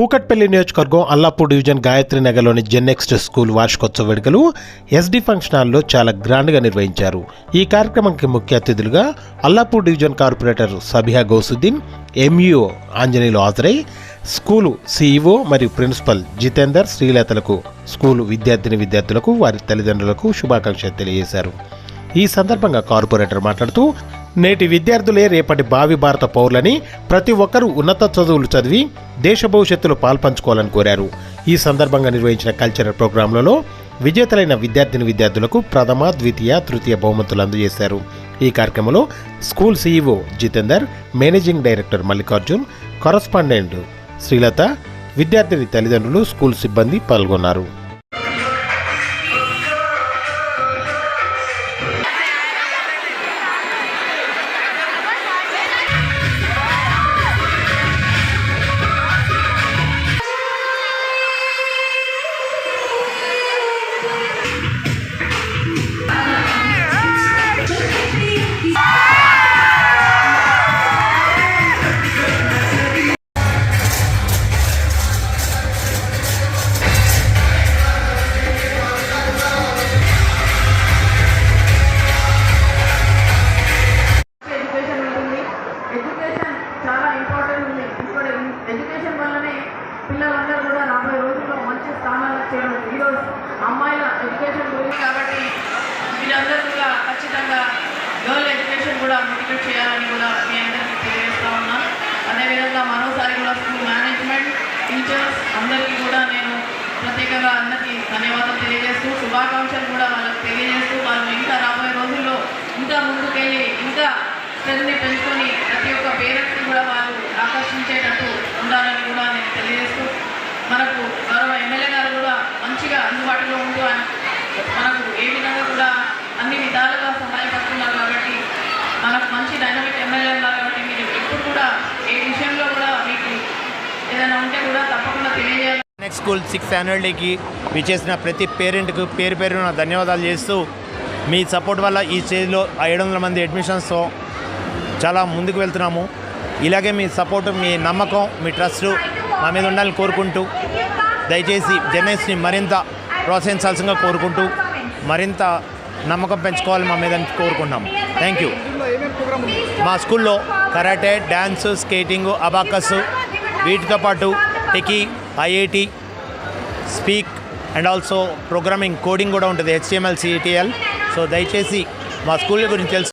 కూకట్పల్లి నియోజకవర్గం అల్లాపూర్ డివిజన్ గాయత్రి నగర్లోని జెన్నెక్స్ట్ స్కూల్ వార్షికోత్సవ వేడుకలు ఎస్డి ఫంక్షన్ హాల్లో చాలా గ్రాండ్గా నిర్వహించారు. ఈ కార్యక్రమానికి ముఖ్య అతిథులుగా Allapur division corporator Sabiha Gousuddin, MEO Anjaneyulu హాజరై స్కూలు సిఇఓ మరియు ప్రిన్సిపల్ జితేందర్, శ్రీలతలకు స్కూలు విద్యార్థులకు వారి తల్లిదండ్రులకు శుభాకాంక్షలు తెలియజేశారు. ఈ సందర్భంగా కార్పొరేటర్ మాట్లాడుతూ, నేటి విద్యార్థులే రేపటి భావి భారత పౌరులని, ప్రతి ఒక్కరూ ఉన్నత చదువులు చదివి దేశ భవిష్యత్తులో పాల్పంచుకోవాలని కోరారు. ఈ సందర్భంగా నిర్వహించిన కల్చరల్ ప్రోగ్రాంలలో విజేతలైన విద్యార్థులకు ప్రథమ, ద్వితీయ, తృతీయ బహుమతులు అందజేశారు. ఈ కార్యక్రమంలో school CEO Jitender, managing director Mallikarjun, correspondent Srilatha, విద్యార్థిని తల్లిదండ్రులు, స్కూల్ సిబ్బంది పాల్గొన్నారు. పిల్లలందరూ కూడా రాబోయే రోజుల్లో మంచి స్థానాలకు చేరడం ఈరోజు అమ్మాయిల ఎడ్యుకేషన్ గురించి కాబట్టి వీళ్ళందరూ కూడా ఖచ్చితంగా గర్ల్ ఎడ్యుకేషన్ కూడా మోటివేట్ చేయాలని కూడా మీ అందరికీ తెలియజేస్తూ ఉన్నాను. అదేవిధంగా మరోసారి కూడా స్కూల్ మేనేజ్మెంట్, టీచర్స్ అందరికీ కూడా నేను ప్రత్యేకంగా అందరికీ ధన్యవాదాలు తెలియజేస్తూ, శుభాకాంక్షలు కూడా వాళ్ళకి తెలియజేస్తూ, వాళ్ళు ఇంకా రాబోయే రోజుల్లో ఇంకా ముందుకెళ్ళి ఇంకా స్ట్రెంత్ని పెంచుకొని ప్రతి ఒక్క పేరెంట్స్ని కూడా వాళ్ళు ఆకర్షించేటట్టు ఉండాలని కూడా నేను తెలియజేస్తూ, మనకు గౌరవ ఎమ్మెల్యే గారు కూడా మంచిగా అందుబాటులో ఉంటూ మనకు ఏ విధంగా కూడా అన్ని విధాలుగా సహాయపడుతున్నారు కాబట్టి మనకు మంచి డైనమిక్ ఎమ్మెల్యే ఉన్నారు కాబట్టి మీరు ఎప్పుడు కూడా ఏ విషయంలో కూడా మీకు ఏదైనా ఉంటే కూడా తప్పకుండా తెలియజేయాలి. నెక్స్ట్ స్కూల్ 6th యాన్యువల్ డేకి విచ్చేసిన ప్రతి పేరెంట్కు పేరున ధన్యవాదాలు చేస్తూ, మీ సపోర్ట్ వల్ల ఈ స్టేజ్లో 700 మంది అడ్మిషన్స్తో చాలా ముందుకు వెళ్తున్నాము. ఇలాగే మీ సపోర్టు, మీ నమ్మకం, మీ ట్రస్ట్ మా మీద ఉండాలని కోరుకుంటూ, దయచేసి జెన్నెక్స్ట్ని మరింత ప్రోత్సహించాల్సిందిగా కోరుకుంటూ, మరింత నమ్మకం పెంచుకోవాలి మా మీద కోరుకుంటున్నాము. Thank you. మా స్కూల్లో కరాటే, డ్యాన్స్, స్కేటింగ్, అబాకస్, వీటితో పాటు techie, IIT, speak and also programming, coding కూడా ఉంటుంది, HTML, CTL. సో దయచేసి మా స్కూల్ గురించి తెలుసు.